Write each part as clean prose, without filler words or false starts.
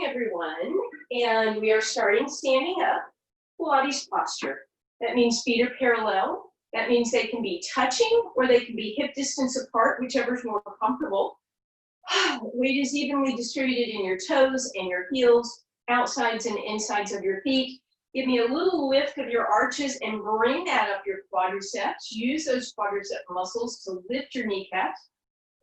Everyone, and we are starting standing up, Pilates posture. That means feet are parallel. That means they can be touching or they can be hip distance apart, whichever is more comfortable. Weight is evenly distributed in your toes and your heels, outsides and insides of your feet. Give me a little lift of your arches and bring that up your quadriceps. Use those quadricep muscles to lift your kneecaps.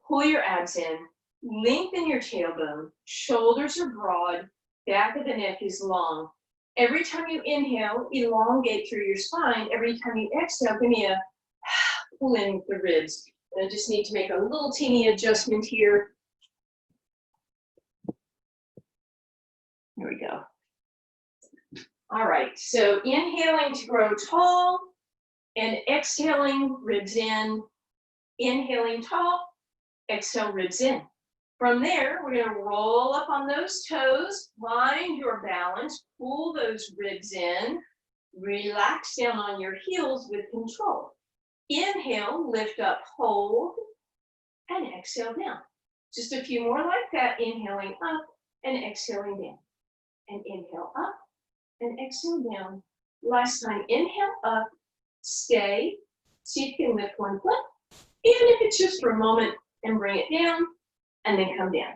Pull your abs in. Lengthen your tailbone. Shoulders are broad. Back of the neck is long. Every time you inhale, elongate through your spine. Every time you exhale, give me a pull in with the ribs. And I just need to make a little teeny adjustment here. Here we go. All right, so inhaling to grow tall and exhaling, ribs in. Inhaling tall, exhale, ribs in. From there, we're going to roll up on those toes, find your balance, pull those ribs in, relax down on your heels with control. Inhale, lift up, hold, and exhale down. Just a few more like that, inhaling up and exhaling down. And inhale up and exhale down. Last time, inhale up, stay, see if you can lift one foot, even if it's just for a moment, and bring it down. And then come down.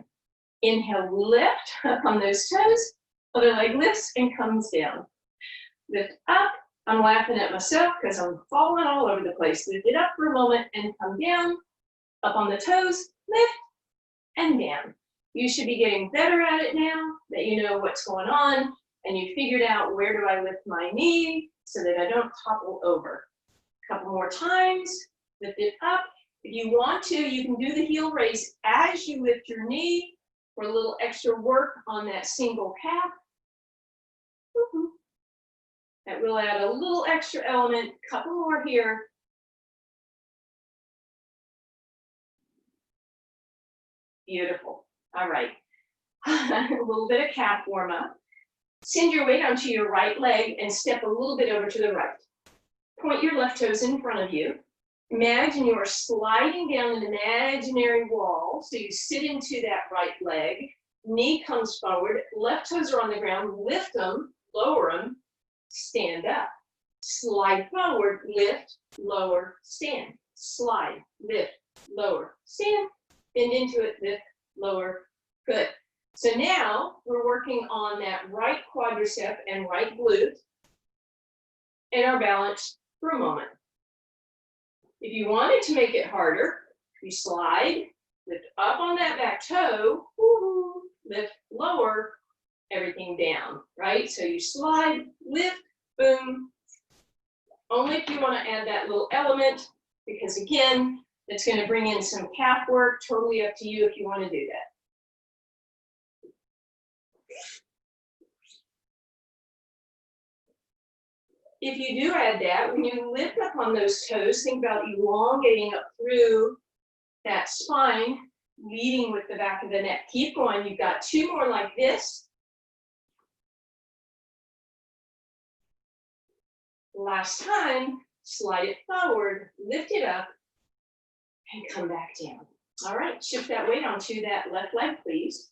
Inhale, lift up on those toes. Other leg lifts and comes down. Lift up. I'm laughing at myself because I'm falling all over the place. Lift it up for a moment and come down. Up on the toes, lift and down. You should be getting better at it now that you know what's going on and you figured out where do I lift my knee so that I don't topple over. A couple more times. Lift it up. If you want to, you can do the heel raise as you lift your knee for a little extra work on that single calf. That will add a little extra element. Couple more here. Beautiful. All right. A little bit of calf warm up. Send your weight onto your right leg and step a little bit over to the right. Point your left toes in front of you. Imagine you are sliding down an imaginary wall. So you sit into that right leg, knee comes forward, left toes are on the ground, lift them, lower them, stand up. Slide forward, lift, lower, stand. Slide, lift, lower, stand. Bend into it, lift, lower, good. So now we're working on that right quadricep and right glute and our balance for a moment. If you wanted to make it harder, you slide, lift up on that back toe, lift lower, everything down, right? So you slide, lift, boom. Only if you want to add that little element, because again, it's going to bring in some calf work, totally up to you if you want to do that. If you do add that, when you lift up on those toes, think about elongating up through that spine, leading with the back of the neck. Keep going. You've got two more like this. Last time, slide it forward, lift it up, and come back down. All right, shift that weight onto that left leg, please.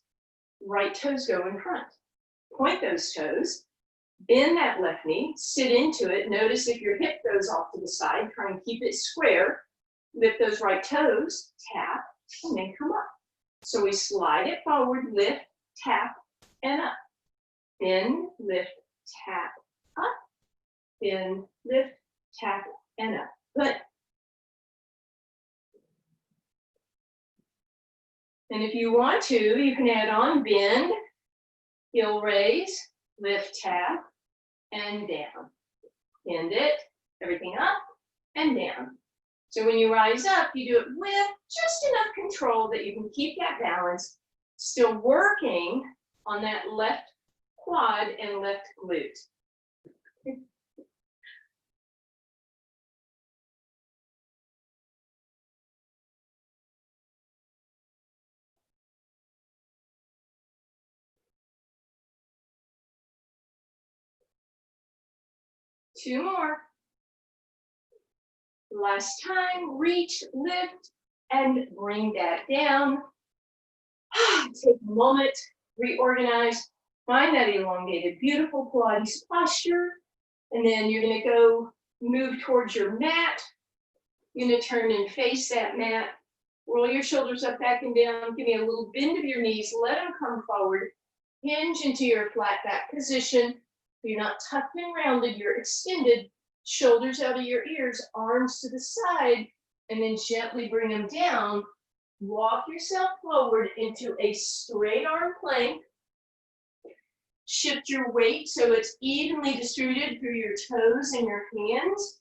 Right toes go in front. Point those toes. Bend that left knee, sit into it. Notice if your hip goes off to the side, try and keep it square. Lift those right toes, tap, and then come up. So we slide it forward, lift, tap, and up. Bend, lift, tap, up. Bend, lift, tap, and up. Good. And if you want to, you can add on bend, heel raise, lift, tap, and down. Bend it, everything up and down. So when you rise up, you do it with just enough control that you can keep that balance, still working on that left quad and left glute. Two more. Last time, reach, lift, and bring that down. Take a moment, reorganize, Find that elongated, beautiful Pilates posture. And then you're gonna go move towards your mat. You're gonna turn and face that mat. Roll your shoulders up, back and down. Give me a little bend of your knees. Let them come forward. Hinge into your flat back position. You're not tucked and rounded. You're extended. Shoulders out of your ears, arms to the side, and then gently bring them down. Walk yourself forward into a straight arm plank. Shift your weight so it's evenly distributed through your toes and your hands.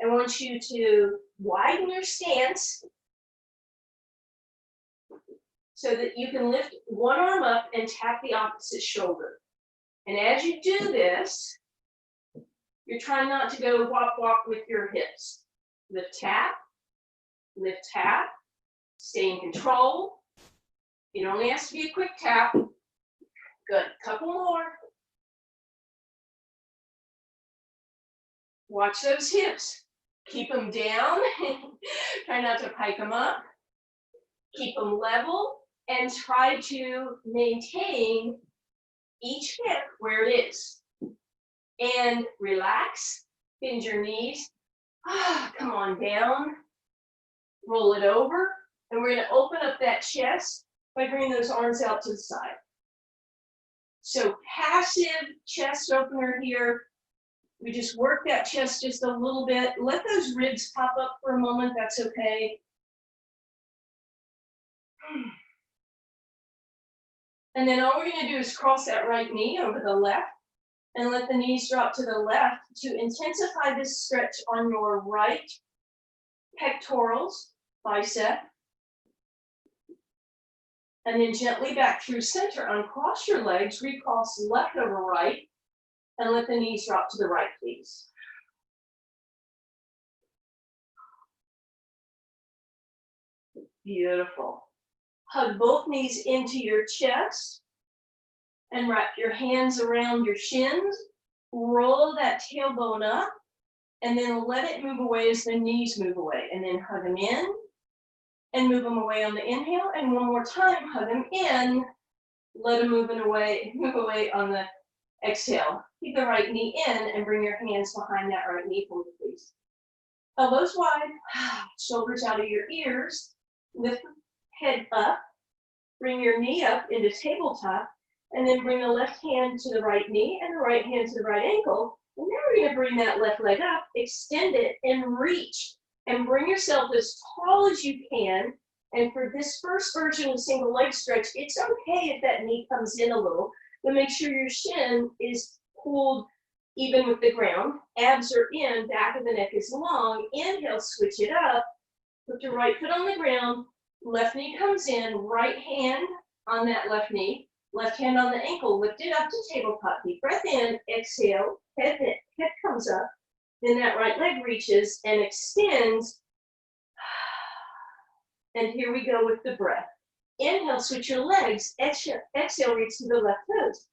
I want you to widen your stance so that you can lift one arm up and tap the opposite shoulder. And as you do this, you're trying not to go wop wop with your hips. Lift tap, stay in control. It only has to be a quick tap. Good, couple more. Watch those hips. Keep them down. Try not to pike them up. Keep them level and try to maintain each hip where it is. And relax, bend your knees. Come on down. Roll it over. And we're going to open up that chest by bringing those arms out to the side. So passive chest opener here. We just work that chest just a little bit. Let those ribs pop up for a moment. That's okay. And then all we're going to do is cross that right knee over the left and let the knees drop to the left to intensify this stretch on your right pectorals, bicep. And then gently back through center, uncross your legs, recross left over right, and let the knees drop to the right, please. Beautiful. Hug both knees into your chest and wrap your hands around your shins. Roll that tailbone up and then let it move away as the knees move away. And then hug them in and move them away on the inhale. And one more time, hug them in, let them move away on the exhale. Keep the right knee in and bring your hands behind that right knee for me, please. Elbows wide, shoulders out of your ears. Lift the head up, bring your knee up into tabletop, and then bring the left hand to the right knee and the right hand to the right ankle. And then we're going to bring that left leg up, extend it, and reach. And bring yourself as tall as you can. And for this first version of single leg stretch, it's okay if that knee comes in a little, but make sure your shin is pulled even with the ground. Abs are in, back of the neck is long. Inhale, switch it up. Put your right foot on the ground. Left knee comes in, right hand on that left knee. Left hand on the ankle, lift it up to tabletop. Deep breath in, exhale, head comes up. Then that right leg reaches and extends. And here we go with the breath. Inhale, switch your legs. Exhale, reach to the left toes.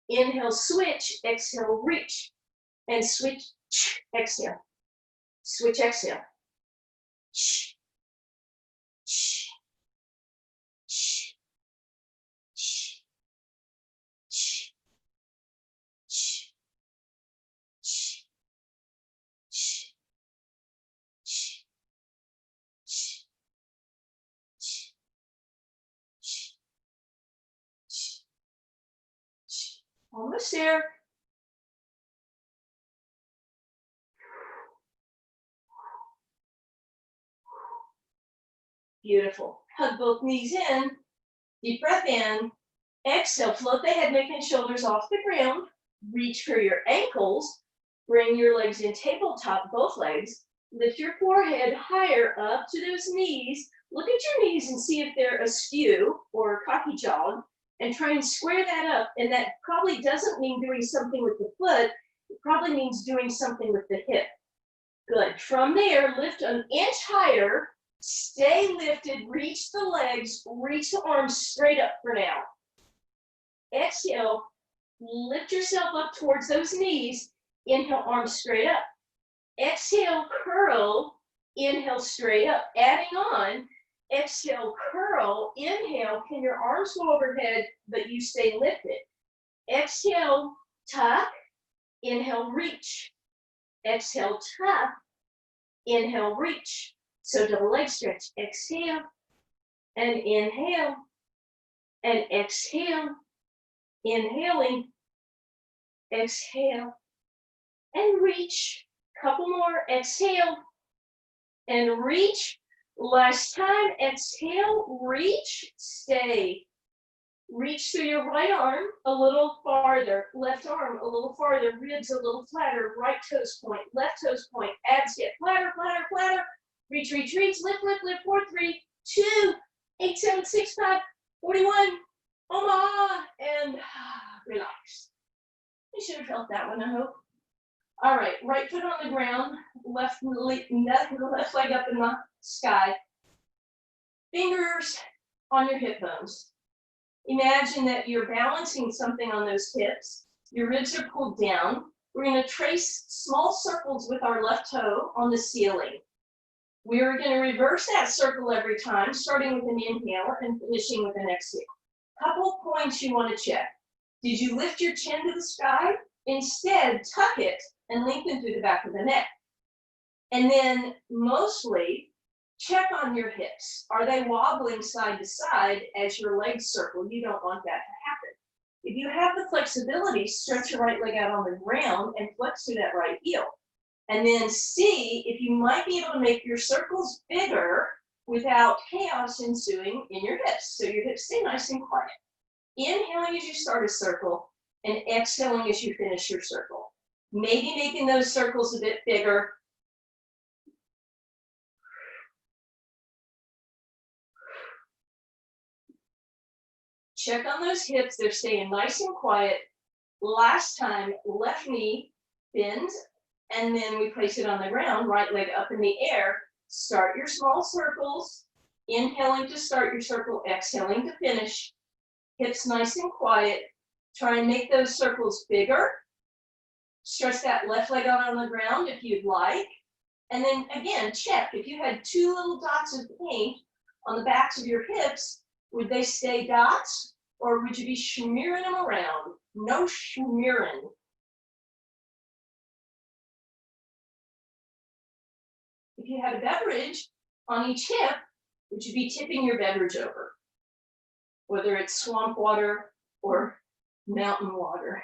Inhale, switch. Exhale, reach. And switch, exhale. Switch, exhale. Almost there. Beautiful. Hug both knees in. Deep breath in. Exhale, float the head, neck, and shoulders off the ground. Reach for your ankles. Bring your legs in tabletop, both legs. Lift your forehead higher up to those knees. Look at your knees and see if they're askew or cocky jawed. And try and square that up. And that probably doesn't mean doing something with the foot. It probably means doing something with the hip. Good. From there, lift an inch higher. Stay lifted. Reach the legs. Reach the arms straight up for now. Exhale. Lift yourself up towards those knees. Inhale, arms straight up. Exhale, curl. Inhale, straight up. Adding on. Exhale, curl. Inhale, can your arms go overhead, but you stay lifted. exhale, tuck, inhale, reach. Exhale, tuck, inhale, reach. So do the leg stretch. Exhale and inhale and exhale, inhaling, exhale and reach. Couple more, exhale and reach. Last time, exhale, reach, stay. Reach through your right arm a little farther, left arm a little farther, ribs a little flatter, right toes point, left toes point, abs get flatter, flatter, flatter. Reach, reach, reach, lift, lift, lift, 4, 3, 2, 8, 7, 6, 5, 41. Omaha, and relax. You should have felt that one, I hope. All right, right foot on the ground, left leg up in the sky. Fingers on your hip bones. Imagine that you're balancing something on those hips. Your ribs are pulled down. We're going to trace small circles with our left toe on the ceiling. We're going to reverse that circle every time, starting with an inhale and finishing with an exhale. Couple points you want to check. Did you lift your chin to the sky? Instead, tuck it and lengthen through the back of the neck. And then mostly, check on your hips. Are they wobbling side to side as your legs circle? You don't want that to happen. If you have the flexibility, stretch your right leg out on the ground and flex through that right heel. And then see if you might be able to make your circles bigger without chaos ensuing in your hips. So your hips stay nice and quiet. Inhaling as you start a circle and exhaling as you finish your circle. Maybe making those circles a bit bigger. Check on those hips, they're staying nice and quiet. Last time, left knee bends, and then we place it on the ground, right leg up in the air. Start your small circles, inhaling to start your circle, exhaling to finish. Hips nice and quiet. Try and make those circles bigger. Stretch that left leg out on the ground if you'd like. And then again, check. If you had 2 little dots of paint on the backs of your hips, would they stay dots or would you be smearing them around? No smearing. If you had a beverage on each hip, would you be tipping your beverage over? Whether it's swamp water or mountain water.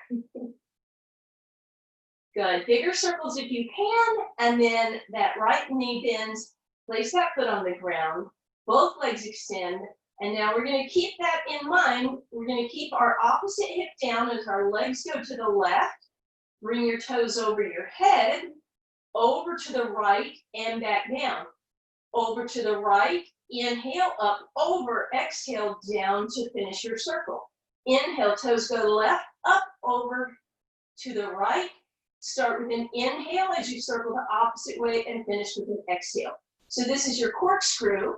Good. Bigger circles if you can, and then that right knee bends. Place that foot on the ground. Both legs extend. And now we're going to keep that in mind. We're going to keep our opposite hip down as our legs go to the left. Bring your toes over your head, over to the right, and back down. Over to the right, inhale, up, over, exhale, down to finish your circle. Inhale, toes go left, up, over, to the right. Start with an inhale as you circle the opposite way and finish with an exhale. So this is your corkscrew.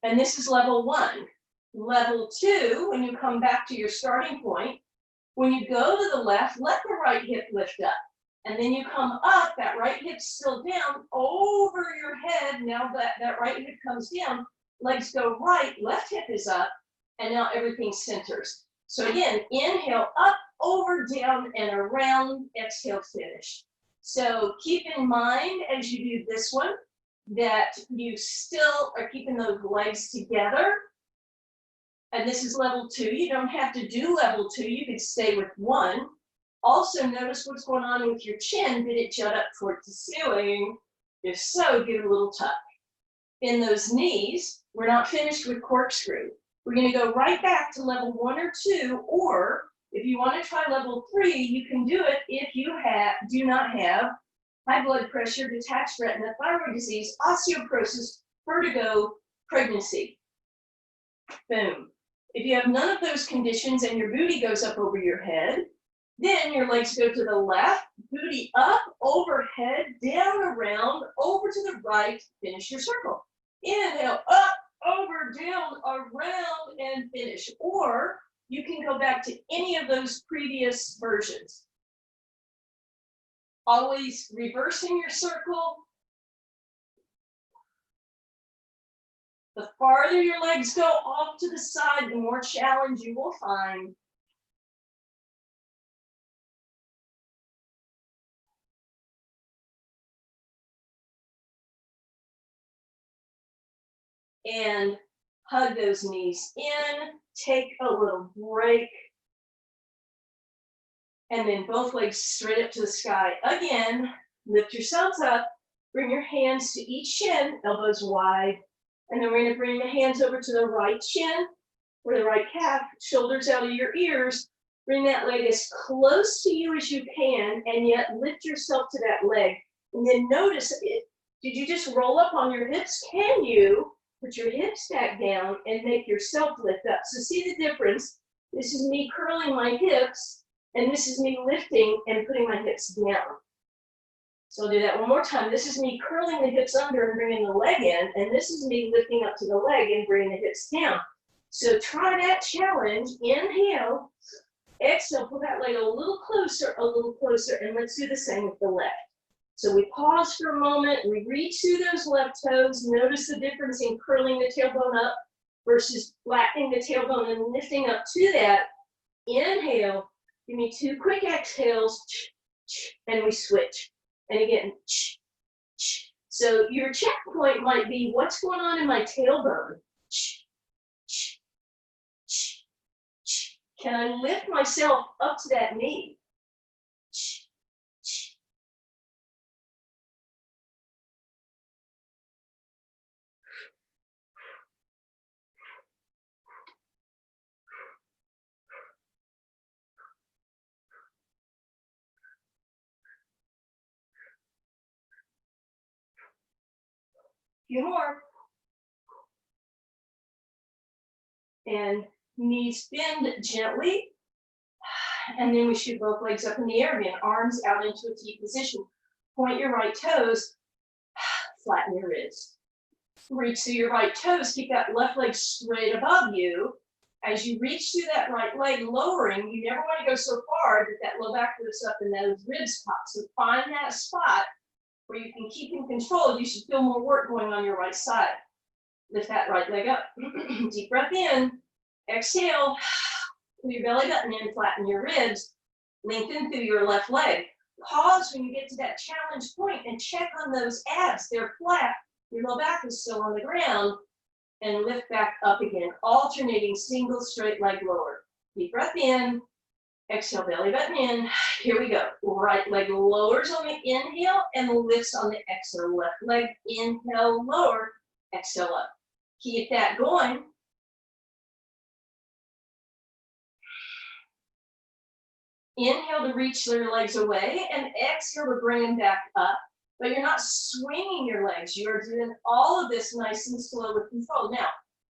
And this is level 1. Level 2, when you come back to your starting point, when you go to the left, let the right hip lift up. And then you come up, that right hip's still down, over your head. Now that right hip comes down, legs go right, left hip is up, and now everything centers. So again, inhale, up, over, down, and around, exhale, finish. So keep in mind as you do this one, that you still are keeping those legs together. And this is level 2. You don't have to do level 2. You could stay with 1. Also notice what's going on with your chin. Did it jut up towards the ceiling? If so, give it a little tuck. In those knees, we're not finished with corkscrew. We're going to go right back to level 1 or 2, or if you want to try level 3, you can do it if you do not have high blood pressure, detached retina, thyroid disease, osteoporosis, vertigo, pregnancy. Boom. If you have none of those conditions and your booty goes up over your head, then your legs go to the left, booty up, overhead, down, around, over to the right, finish your circle. Inhale, up, over, down, around, and finish. Or you can go back to any of those previous versions. Always reversing your circle. The farther your legs go off to the side, the more challenge you will find. and hug those knees in, take a little break, and then both legs straight up to the sky. Again, lift yourselves up, bring your hands to each shin, elbows wide, and then we're gonna bring the hands over to the right shin, or the right calf, shoulders out of your ears. Bring that leg as close to you as you can, and yet lift yourself to that leg. And then notice it. Did you just roll up on your hips? Can you put your hips back down and make yourself lift up? So see the difference? This is me curling my hips, and this is me lifting and putting my hips down. So I'll do that one more time. This is me curling the hips under and bringing the leg in, and this is me lifting up to the leg and bringing the hips down. So try that challenge. Inhale, exhale, pull that leg a little closer, and let's do the same with the left. So we pause for a moment, we reach through those left toes, notice the difference in curling the tailbone up versus flattening the tailbone and lifting up to that. Inhale, give me 2 quick exhales, and we switch. And again, so your checkpoint might be, what's going on in my tailbone? Can I lift myself up to that knee? Few more. And knees bend gently. And then we shoot both legs up in the air again, arms out into a T position. Point your right toes, flatten your ribs. Reach through your right toes, keep that left leg straight above you. As you reach through that right leg, lowering, you never want to go so far that that low back lifts up and those ribs pop. So find that spot where you can keep in control. You should feel more work going on your right side. Lift that right leg up. Deep breath in. Exhale. Pull your belly button in, flatten your ribs. Lengthen through your left leg. Pause when you get to that challenge point and check on those abs. They're flat. Your low back is still on the ground. And lift back up again, alternating single straight leg lower. Deep breath in. Exhale, belly button in. Here we go. Right leg lowers on the inhale and lifts on the exhale. Left leg, inhale, lower, exhale up. Keep that going. Inhale to reach your legs away and exhale to bring them back up. But you're not swinging your legs. You're doing all of this nice and slow with control. Now,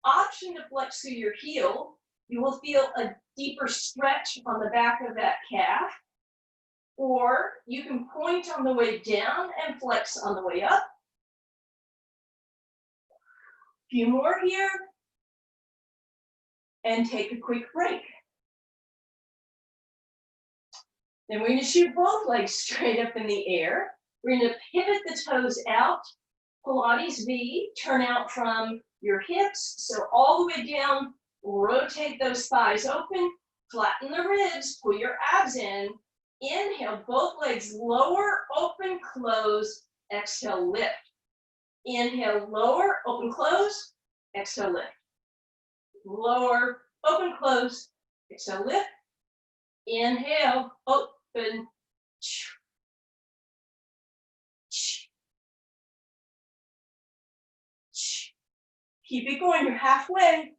option to flex through your heel. You will feel a deeper stretch on the back of that calf. Or you can point on the way down and flex on the way up. A few more here. And take a quick break. Then we're going to shoot both legs straight up in the air. We're going to pivot the toes out. Pilates V, turn out from your hips. So all the way down, rotate those thighs open, flatten the ribs, pull your abs in. Inhale, both legs lower, open, close, exhale, lift. Inhale, lower, open, close, exhale, lift. Lower, open, close, exhale, lift. Inhale, open. Keep it going, you're halfway.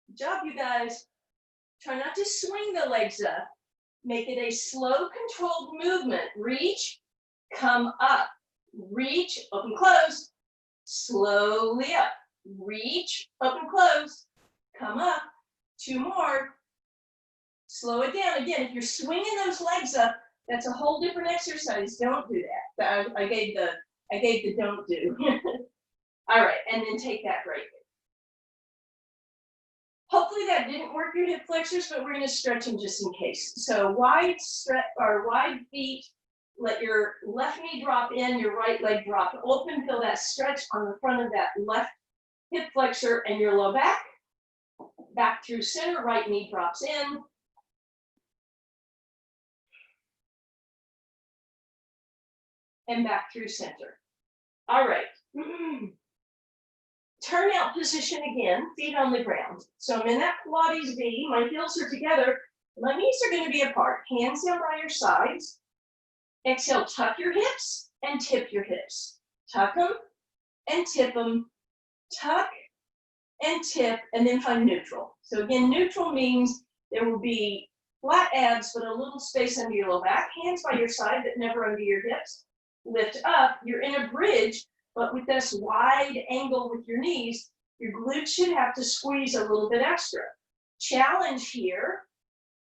Good job, you guys. Try not to swing the legs up. Make it a slow, controlled movement. Reach, come up. Reach, open, close. Slowly up. Reach, open, close. Come up. 2 more. Slow it down. Again, if you're swinging those legs up, that's a whole different exercise. Don't do that. I gave the don't do. All right, and then take that break. Hopefully that didn't work your hip flexors, but we're going to stretch them just in case. So wide stretch or wide feet. Let your left knee drop in, your right leg drop open. Feel that stretch on the front of that left hip flexor and your low back. Back through center, right knee drops in. And back through center. All right, Turnout position again, feet on the ground. So I'm in that Pilates V, my heels are together, my knees are going to be apart, hands down by your sides. Exhale, tuck your hips and tip your hips. Tuck them and tip them, tuck and tip, and then find neutral. So again, neutral means there will be flat abs, but a little space under your low back, hands by your side, but never under your hips. Lift up, you're in a bridge, but with this wide angle with your knees, your glutes should have to squeeze a little bit extra. Challenge here,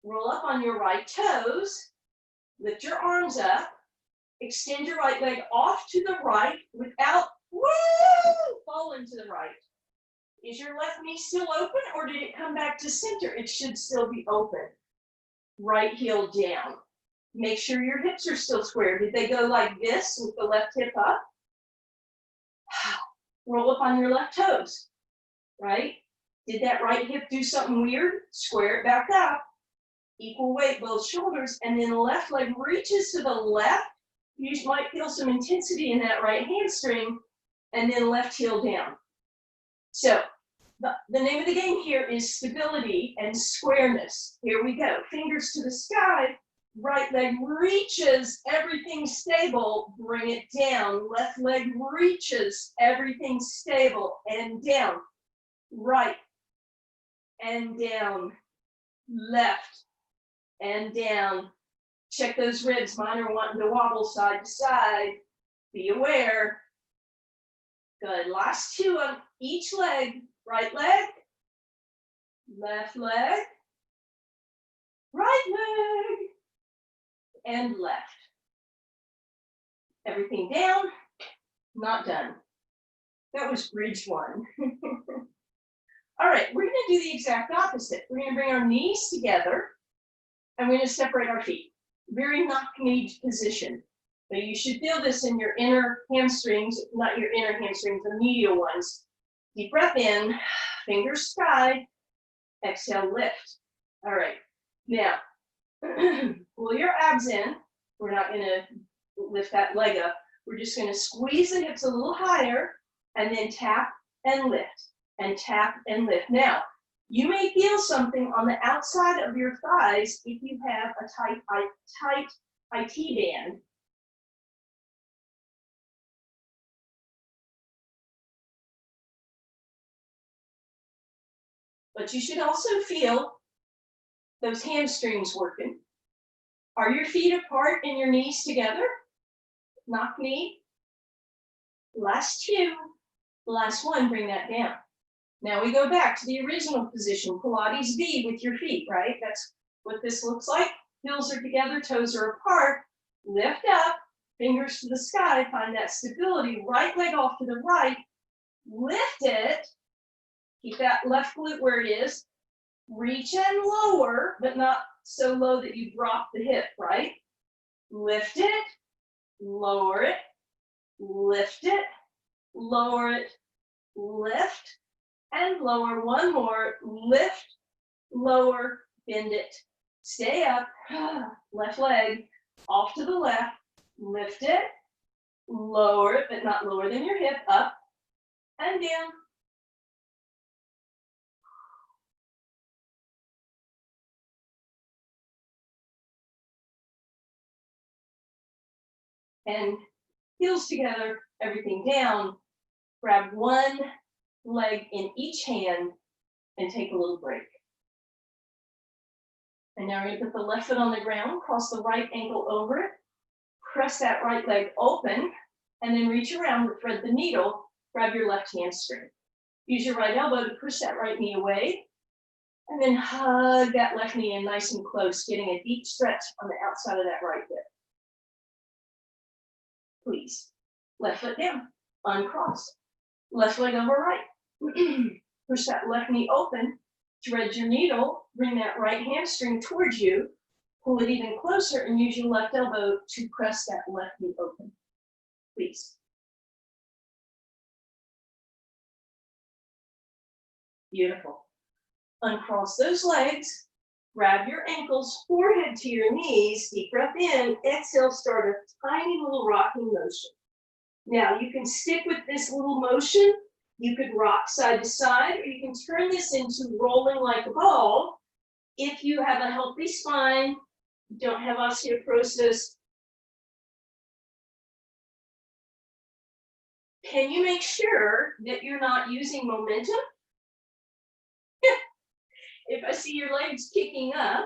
roll up on your right toes, lift your arms up, extend your right leg off to the right without, falling to the right. Is your left knee still open or did it come back to center? It should still be open. Right heel down. Make sure your hips are still square. Did they go like this with the left hip up? Roll up on your left toes, right? Did that right hip do something weird? Square it back up. Equal weight, both shoulders, and then the left leg reaches to the left. You might feel some intensity in that right hamstring, and then left heel down. So the name of the game here is stability and squareness. Here we go. Fingers to the sky. Right leg reaches, everything stable, bring it down. Left leg reaches, everything stable, and down. Right and down. Left and down. Check those ribs. Mine are wanting to wobble side to side. Be aware. Good. Last two on each leg. Right leg, left leg, right leg, and left. Everything down, not done. That was bridge one. All right, we're going to do the exact opposite. We're going to bring our knees together, and we're going to separate our feet. Very knock-knee position. But you should feel this in your inner hamstrings, not your inner hamstrings, the medial ones. Deep breath in, fingers sky, exhale, lift. All right, now, pull your abs in. We're not gonna lift that leg up. We're just gonna squeeze the hips a little higher and then tap and lift, and tap and lift. Now, you may feel something on the outside of your thighs if you have a tight IT band. But you should also feel those hamstrings working. Are your feet apart and your knees together? Knock knee. Last two. Last one, bring that down. Now we go back to the original position, Pilates V with your feet, right? That's what this looks like. Heels are together, toes are apart. Lift up, fingers to the sky, find that stability. Right leg off to the right. Lift it. Keep that left glute where it is. Reach and lower, but not so low that you drop the hip, right? Lift it, lower it, lift it, lower it, lift, and lower. One more, lift, lower, bend it. Stay up, left leg, off to the left, lift it, lower it, but not lower than your hip, up, and down. And heels together, everything down. Grab one leg in each hand and take a little break. And now we're going to put the left foot on the ground, cross the right ankle over it, press that right leg open, and then reach around, thread the needle, grab your left hamstring. Use your right elbow to push that right knee away, and then hug that left knee in nice and close, getting a deep stretch on the outside of that right hip. Please. Left foot down, uncross. Left leg over right. Push that left knee open, thread your needle, bring that right hamstring towards you, pull it even closer, and use your left elbow to press that left knee open. Please. Beautiful. Uncross those legs, grab your ankles, forehead to your knees, deep breath in, exhale, start a tiny little rocking motion. Now you can stick with this little motion. You could rock side to side, or you can turn this into rolling like a ball. If you have a healthy spine, don't have osteoporosis, can you make sure that you're not using momentum? If I see your legs kicking up,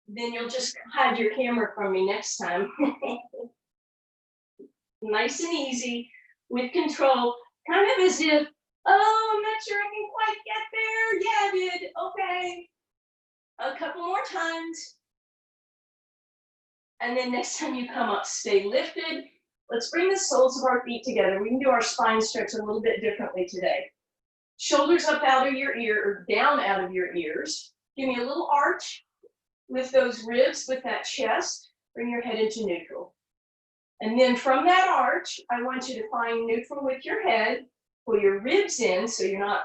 then you'll just hide your camera from me next time. Nice and easy, with control, kind of as if, oh, I'm not sure I can quite get there. Yeah, I did. Okay. A couple more times. And then next time you come up, stay lifted. Let's bring the soles of our feet together. We can do our spine stretch a little bit differently today. Shoulders up out of your ear, or down out of your ears. Give me a little arch. Lift those ribs with that chest. Bring your head into neutral. And then from that arch, I want you to find neutral with your head. Pull your ribs in so you're not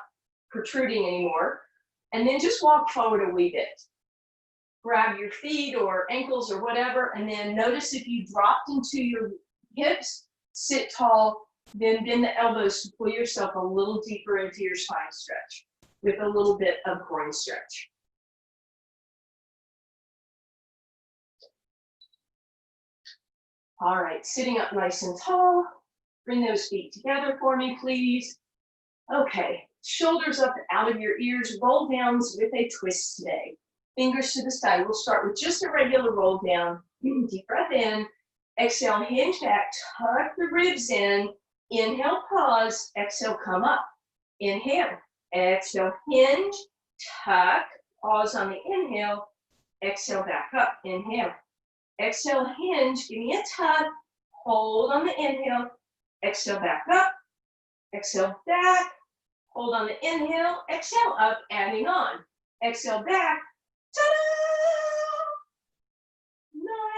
protruding anymore. And then just walk forward a wee bit. Grab your feet or ankles or whatever, and then notice if you dropped into your hips, sit tall, then bend the elbows to pull yourself a little deeper into your spine stretch with a little bit of groin stretch. All right, sitting up nice and tall. Bring those feet together for me, please. Okay, shoulders up out of your ears, roll downs with a twist today. Fingers to the side. We'll start with just a regular roll down. Deep breath in. Exhale, hinge back, tuck the ribs in. Inhale, pause. Exhale, come up. Inhale. Exhale, hinge, tuck. Pause on the inhale. Exhale, back up. Inhale. Exhale, hinge. Give me a tuck. Hold on the inhale. Exhale, back up. Exhale, back. Hold on the inhale. Exhale, up, adding on. Exhale, back. Ta-da!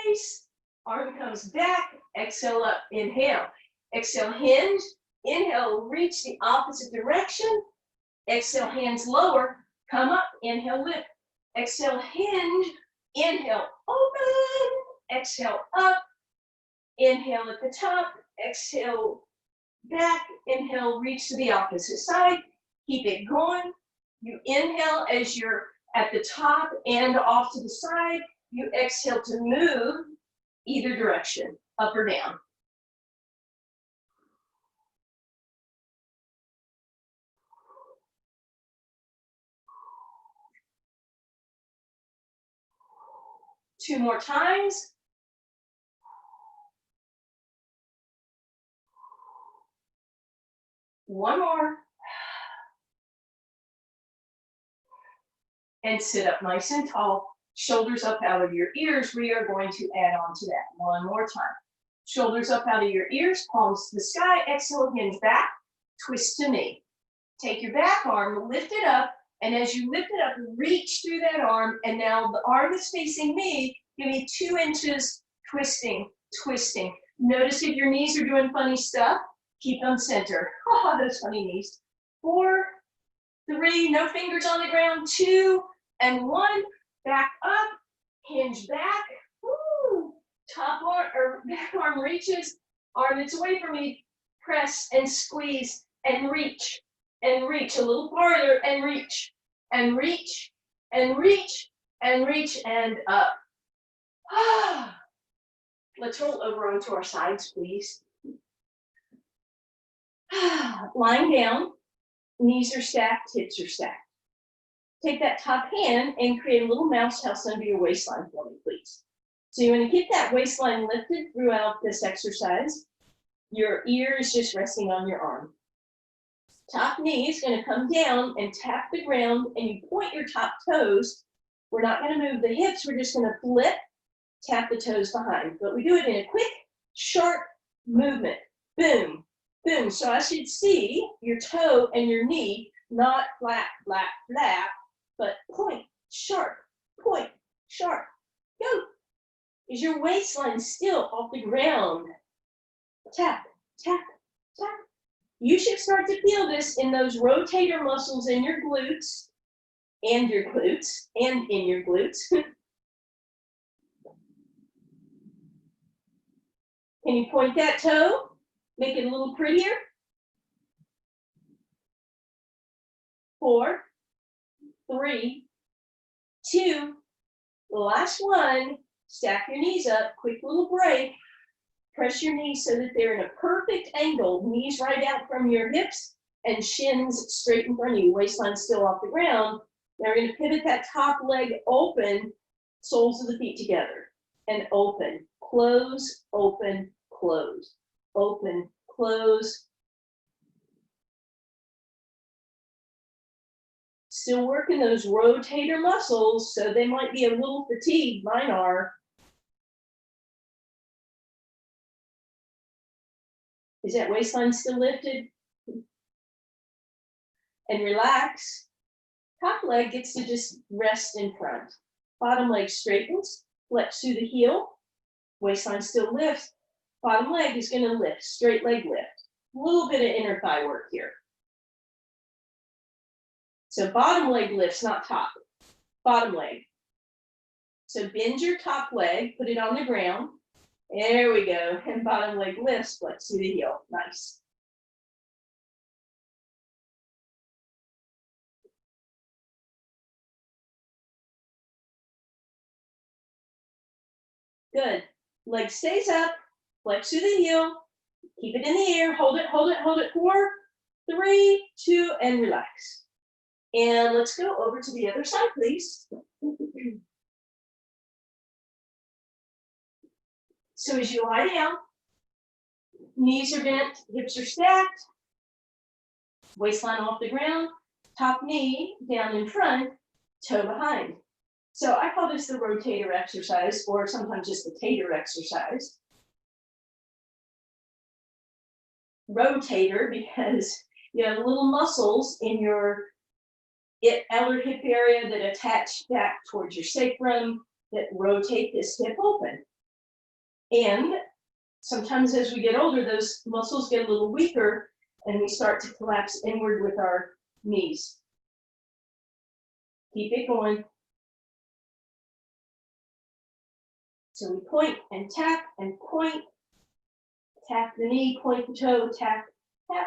Nice. Arm comes back. Exhale up. Inhale. Exhale, hinge. Inhale, reach the opposite direction. Exhale, hands lower. Come up. Inhale, lift. Exhale, hinge. Inhale, open. Exhale, up. Inhale at the top. Exhale, back. Inhale, reach to the opposite side. Keep it going. You inhale as you're at the top and off to the side. You exhale to move either direction, up or down. Two more times. One more. And sit up nice and tall. Shoulders up out of your ears. We are going to add on to that one more time. Shoulders up out of your ears, palms to the sky. Exhale, hinge back, twist to knee. Take your back arm, lift it up, and as you lift it up, reach through that arm, and now the arm is facing me. Give me 2 inches, twisting, twisting. Notice if your knees are doing funny stuff, keep them center. Oh, those funny knees. 4, 3, no fingers on the ground, 2, and 1. Back up, hinge back. Woo. Top arm or back arm reaches, arm that's away from me. Press and squeeze and reach a little farther and reach and reach and reach and reach and up. Let's roll over onto our sides, please. Lying down, knees are stacked, hips are stacked. Take that top hand and create a little mouse house under your waistline for me, please. So you want to keep that waistline lifted throughout this exercise. Your ear is just resting on your arm. Top knee is going to come down and tap the ground, and you point your top toes. We're not going to move the hips. We're just going to flip, tap the toes behind. But we do it in a quick, sharp movement. Boom, boom. So I should see your toe and your knee, not flap, flap, flap, but point, sharp, go. Is your waistline still off the ground? Tap, tap, tap. You should start to feel this in those rotator muscles in your glutes, and in your glutes. Can you point that toe? Make it a little prettier. 4, 3, 2, the last one. Stack your knees up, quick little break. Press your knees so that they're in a perfect angle, knees right out from your hips and shins straight in front of you, waistline still off the ground. Now we're going to pivot that top leg open, soles of the feet together, and open, close, open, close, open, close. Still working those rotator muscles, so they might be a little fatigued, mine are. Is that waistline still lifted? And relax. Top leg gets to just rest in front. Bottom leg straightens, flex through the heel. Waistline still lifts. Bottom leg is going to lift, straight leg lift. A little bit of inner thigh work here. So bottom leg lifts, not top. Bottom leg. So bend your top leg, put it on the ground. There we go. And bottom leg lifts, flex through the heel. Nice. Good. Leg stays up, flex through the heel. Keep it in the air. Hold it, hold it, hold it. 4, 3, 2, and relax. And let's go over to the other side, please. So as you lie down, knees are bent, hips are stacked, waistline off the ground, top knee down in front, toe behind. So I call this the rotator exercise, or sometimes just the tater exercise. Rotator because you have little muscles in your outer hip area that attach back towards your sacrum that rotate this hip open. And sometimes as we get older, those muscles get a little weaker and we start to collapse inward with our knees. Keep it going. So we point and tap and point. Tap the knee, point the toe, tap, tap.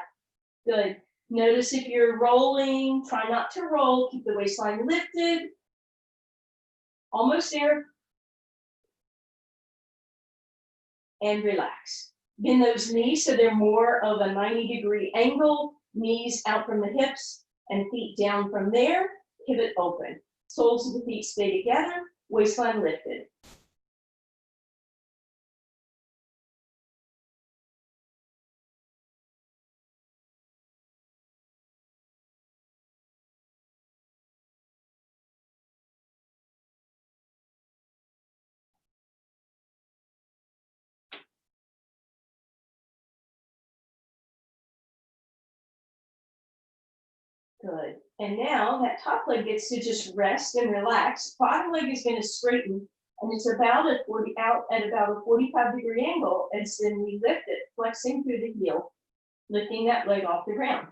Good. Notice if you're rolling, try not to roll. Keep the waistline lifted. Almost there. And relax. Bend those knees so they're more of a 90-degree angle. Knees out from the hips and feet down from there. Pivot open. Soles of the feet stay together. Waistline lifted. Good. And now that top leg gets to just rest and relax. Bottom leg is going to straighten, and it's about at about a 45-degree angle. And then we lift it, flexing through the heel, lifting that leg off the ground.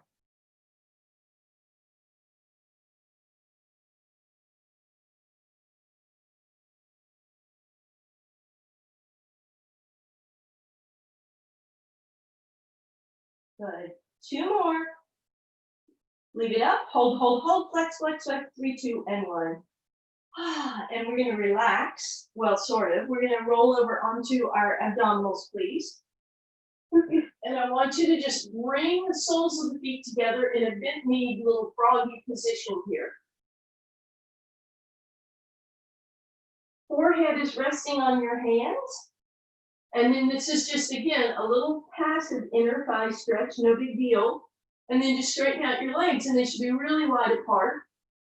Good. 2 more. Leave it up. Hold, hold, hold. Flex, flex, flex. 3, 2, and 1. And we're going to relax. Well, sort of. We're going to roll over onto our abdominals, please. And I want you to just bring the soles of the feet together in a bent knee, little froggy position here. Forehead is resting on your hands. And then this is just, again, a little passive inner thigh stretch, no big deal. And then just straighten out your legs, and they should be really wide apart.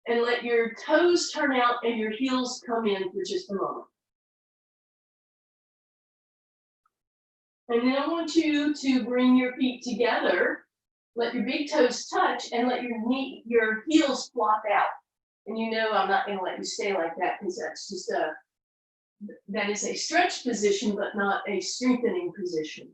And let your toes turn out and your heels come in for just a moment. And then I want you to bring your feet together, let your big toes touch, and let your heels flop out. And you know I'm not going to let you stay like that because that's just that is a stretch position, but not a strengthening position.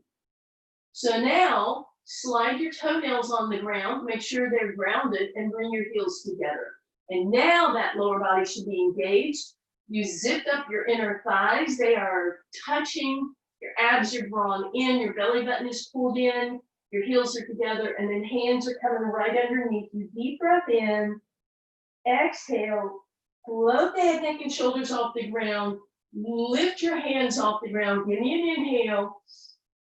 So now slide your toenails on the ground, make sure they're grounded, and bring your heels together. And now that lower body should be engaged. You zipped up your inner thighs. They are touching Your abs are drawn in, your belly button is pulled in, your heels are together, and then hands are coming right underneath you. Deep breath in, exhale, float the head, neck, and shoulders off the ground. Lift your hands off the ground. Give me an inhale.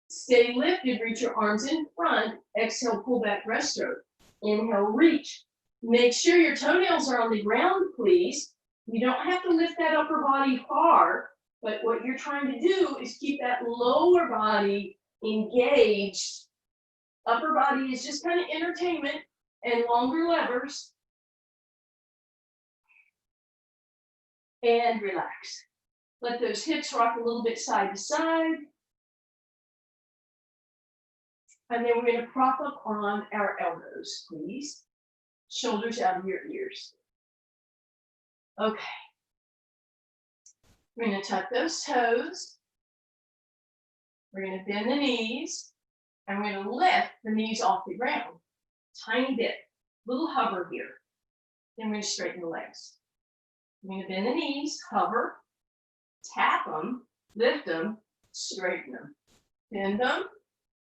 Stay lifted, reach your arms in front. Exhale, pull back, breaststroke. Inhale, reach. Make sure your toenails are on the ground, please. You don't have to lift that upper body hard, but what you're trying to do is keep that lower body engaged. Upper body is just kind of entertainment and longer levers. And relax. Let those hips rock a little bit side to side. And then we're going to prop up on our elbows, please. Shoulders out of your ears. Okay. We're going to tuck those toes. We're going to bend the knees. And we're going to lift the knees off the ground. Tiny bit. Little hover here. Then we're going to straighten the legs. We're going to bend the knees, hover, tap them, lift them, straighten them. Bend them,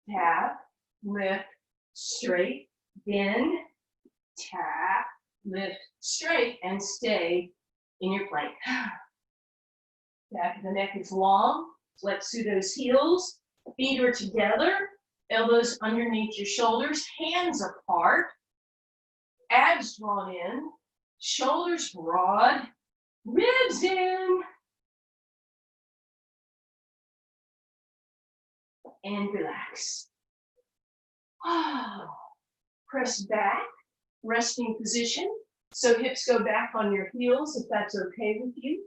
tap, lift, straight, bend, tap, lift, straight, and stay in your plank. Back of the neck is long. Flex through those heels. Feet are together. Elbows underneath your shoulders. Hands apart. Abs drawn in. Shoulders broad. Ribs in. And relax. Press back. Resting position. So hips go back on your heels if that's okay with you.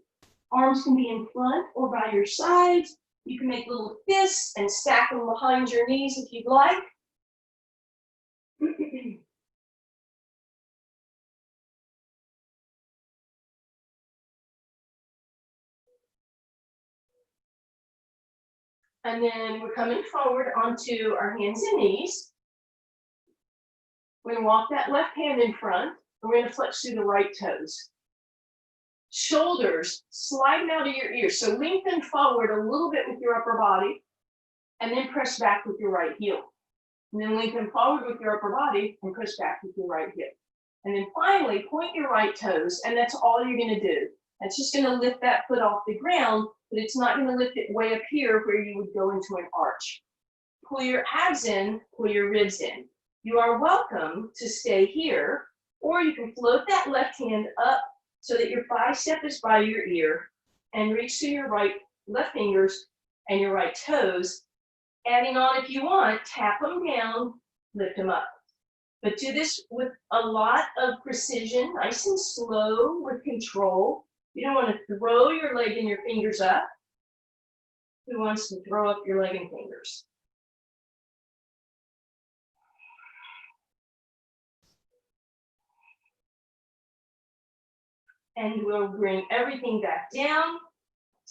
Arms can be in front or by your sides. You can make little fists and stack them behind your knees if you'd like. And then we're coming forward onto our hands and knees. We're going to walk that left hand in front. We're going to flex through the right toes. Shoulders slide out of your ears. So lengthen forward a little bit with your upper body. And then press back with your right heel. And then lengthen forward with your upper body and push back with your right hip. And then finally, point your right toes. And that's all you're going to do. That's just going to lift that foot off the ground, but it's not going to lift it way up here where you would go into an arch. Pull your abs in, pull your ribs in. You are welcome to stay here, or you can float that left hand up so that your bicep is by your ear and reach to your left fingers and your right toes. Adding on if you want, tap them down, lift them up. But do this with a lot of precision, nice and slow with control. You don't want to throw your leg and your fingers up. Who wants to throw up your leg and fingers? And we'll bring everything back down.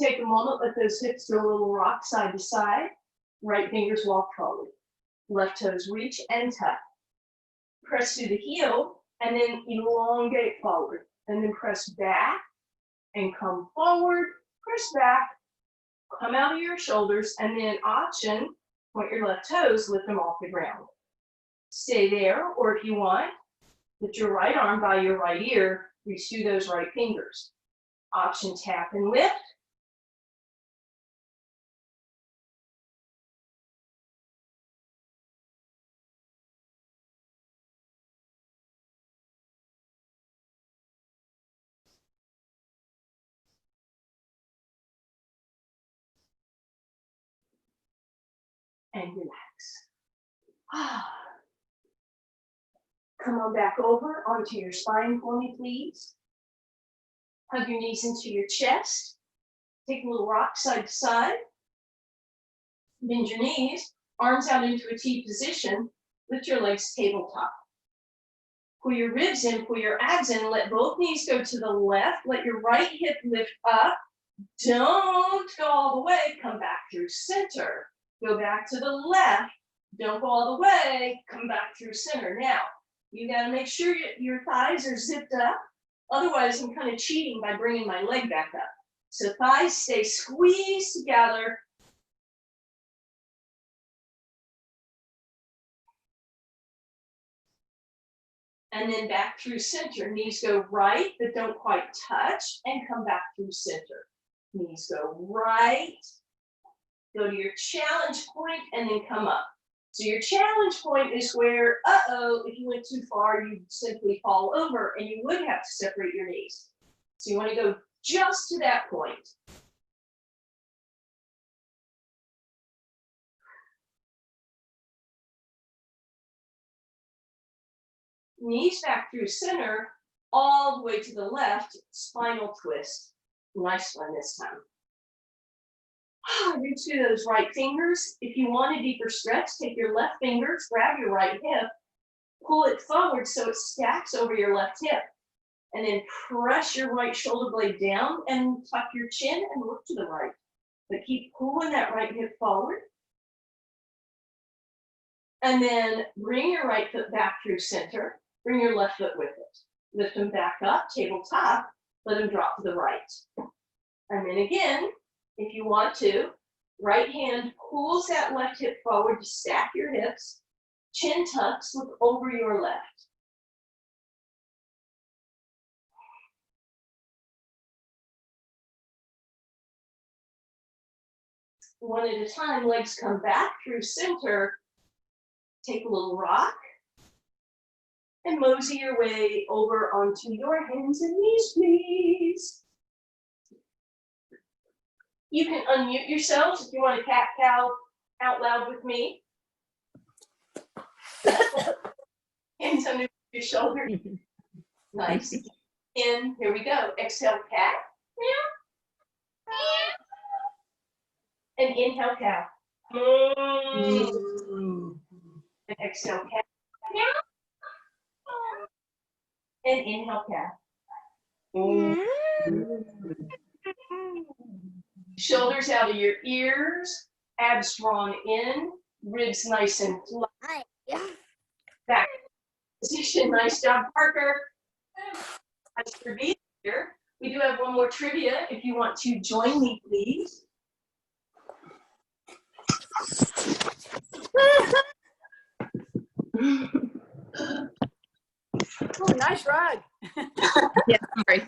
Take a moment, let those hips go a little rock side to side. Right fingers walk forward. Left toes reach and tuck. Press through the heel and then elongate forward. And then press back and come forward. Press back. Come out of your shoulders and then option, point your left toes, lift them off the ground. Stay there, or if you want, put your right arm by your right ear. Reach through those right fingers. Option tap and lift. And relax. Come on back over onto your spine for me, please. Hug your knees into your chest. Take a little rock side to side. Bend your knees, arms out into a T position. Lift your legs tabletop. Pull your ribs in, pull your abs in. Let both knees go to the left. Let your right hip lift up. Don't go all the way. Come back through center. Go back to the left. Don't go all the way. Come back through center. Now, you got to make sure your thighs are zipped up. Otherwise, I'm kind of cheating by bringing my leg back up. So thighs stay squeezed together. and then back through center. Knees go right, but don't quite touch, and come back through center. Knees go right, go to your challenge point, and then come up. So your challenge point is where, if you went too far, you'd simply fall over, and you would have to separate your knees. So you want to go just to that point. Knees back through center, all the way to the left, spinal twist. Nice one this time. Do two of those right fingers. If you want a deeper stretch, take your left fingers, grab your right hip, pull it forward so it stacks over your left hip. And then press your right shoulder blade down and tuck your chin and look to the right. But keep pulling that right hip forward. And then bring your right foot back through center. Bring your left foot with it. Lift them back up, tabletop, let them drop to the right. And then again, if you want to, right hand pulls that left hip forward to stack your hips, chin tucks, look over your left. One at a time, legs come back through center, take a little rock, and mosey your way over onto your hands and knees, please. You can unmute yourselves if you want to cat-cow out loud with me. Hands under your shoulder. Nice. In, here we go. Exhale, cat. And inhale, cow. And exhale, cat. And inhale, cow. Shoulders out of your ears, abs drawn in, ribs nice and flat. Back position. Nice job, Parker. Nice for being here. We do have one more trivia. If you want to join me, please. Oh, nice rug. Yeah, sorry.